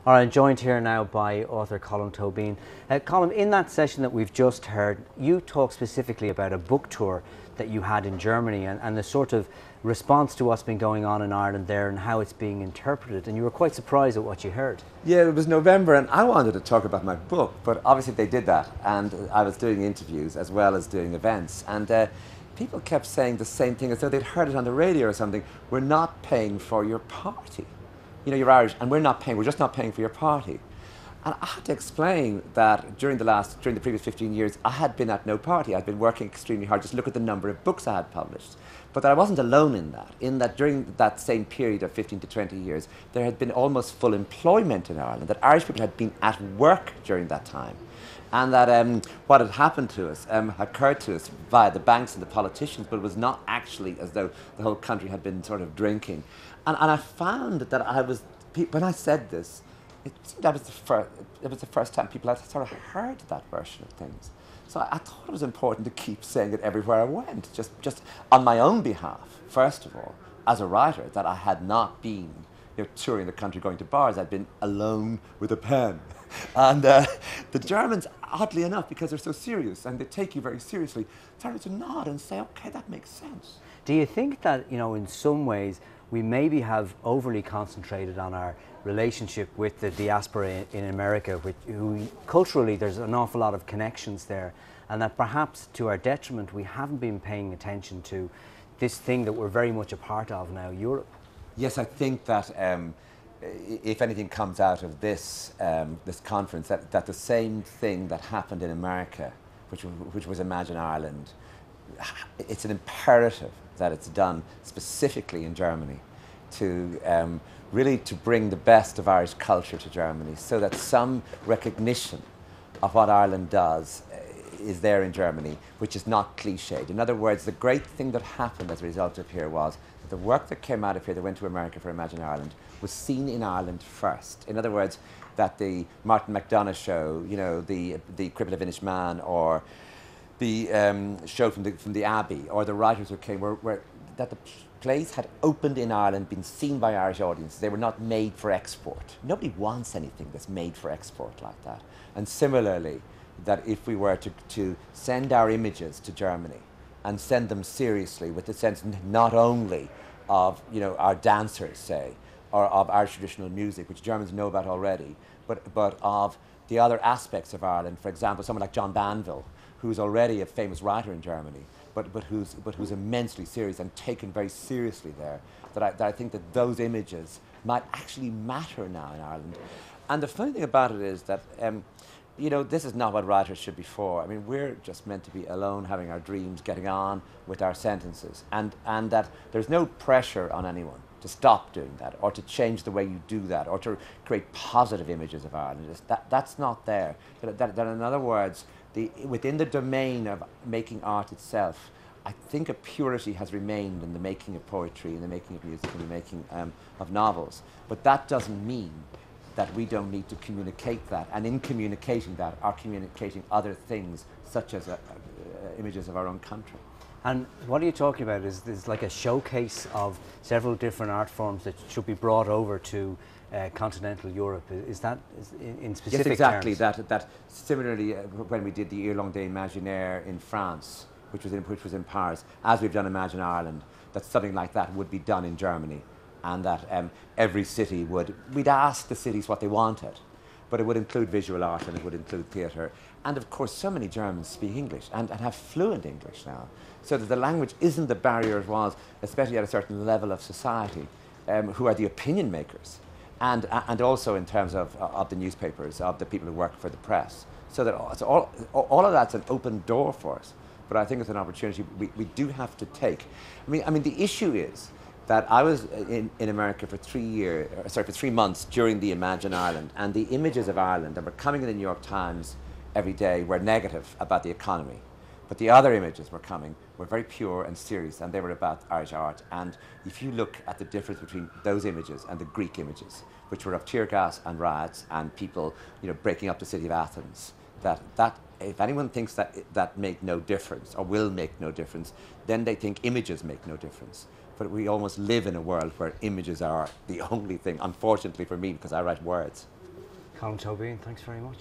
All right, joined here now by author Colm Tóibín. Colm, in that session that we've just heard, you talk specifically about a book tour that you had in Germany and the sort of response to what's been going on in Ireland there and how it's being interpreted. And you were quite surprised at what you heard. Yeah, it was November and I wanted to talk about my book, but obviously they did that. And I was doing interviews as well as doing events. And people kept saying the same thing as though they'd heard it on the radio or something. We're not paying for your party. You know, you're Irish and we're just not paying for your party. And I had to explain that during the previous 15 years, I had been at no party. I'd been working extremely hard. Just look at the number of books I had published. But that I wasn't alone in that during that same period of 15 to 20 years, there had been almost full employment in Ireland, that Irish people had been at work during that time. And that what had happened to us occurred to us via the banks and the politicians, but it was not actually as though the whole country had been sort of drinking. And I found that when I said this, it seemed it was the first time people had sort of heard that version of things. So I thought it was important to keep saying it everywhere I went, just on my own behalf, first of all, as a writer, that I had not been touring the country, going to bars. I'd been alone with a pen. And the Germans, oddly enough, because they're so serious and they take you very seriously, started to nod and say, okay, that makes sense. Do you think that, in some ways, we maybe have overly concentrated on our relationship with the diaspora in America, who culturally there's an awful lot of connections there, and that perhaps to our detriment we haven't been paying attention to this thing that we're very much a part of now, Europe? Yes, I think that if anything comes out of this conference, that the same thing that happened in America, which was Imagine Ireland, it's an imperative that it's done specifically in Germany to really to bring the best of Irish culture to Germany, so that some recognition of what Ireland does is there in Germany, which is not cliched. In other words, the great thing that happened as a result of here was that the work that came out of here that went to America for Imagine Ireland was seen in Ireland first. In other words, that the Martin McDonagh show, the Cripple of Inish Man, or the show from the Abbey, or the writers who came, that the plays had opened in Ireland, been seen by Irish audiences. They were not made for export. Nobody wants anything that's made for export like that. And similarly, that if we were to send our images to Germany and send them seriously, with the sense not only of our dancers, say, or of Irish traditional music, which Germans know about already, but of the other aspects of Ireland. For example, someone like John Banville, who's already a famous writer in Germany, but who's immensely serious and taken very seriously there. That I think that those images might actually matter now in Ireland. And the funny thing about it is that this is not what writers should be for. I mean, we're just meant to be alone, having our dreams, getting on with our sentences, and that there's no pressure on anyone to stop doing that, or to change the way you do that, or to create positive images of Ireland. That's not there. That in other words, within the domain of making art itself, I think a purity has remained in the making of poetry, in the making of music, in the making of novels. But that doesn't mean that we don't need to communicate that, and in communicating that, are communicating other things, such as images of our own country. And what are you talking about? Is like a showcase of several different art forms that should be brought over to continental Europe? Is that in specific Yes, exactly. terms? That similarly, when we did the Year-Long Day Imaginaire in France, which was in Paris, as we've done Imagine Ireland, that something like that would be done in Germany, and that every city we'd ask the cities what they wanted, but it would include visual art and it would include theatre. And of course, so many Germans speak English and have fluent English now, so that the language isn't the barrier it was, especially at a certain level of society, who are the opinion makers, and also in terms of the newspapers, of the people who work for the press. So that all of that's an open door for us. But I think it's an opportunity we do have to take. I mean, the issue is that I was in America for 3 months during the Imagine Ireland, and the images of Ireland that were coming in the New York Times every day were negative about the economy. But the other images were very pure and serious, and they were about Irish art. And if you look at the difference between those images and the Greek images, which were of tear gas and riots and people breaking up the city of Athens, that if anyone thinks that make no difference or will make no difference, then they think images make no difference. But we almost live in a world where images are the only thing, unfortunately for me, because I write words. Colm Tóibín, thanks very much.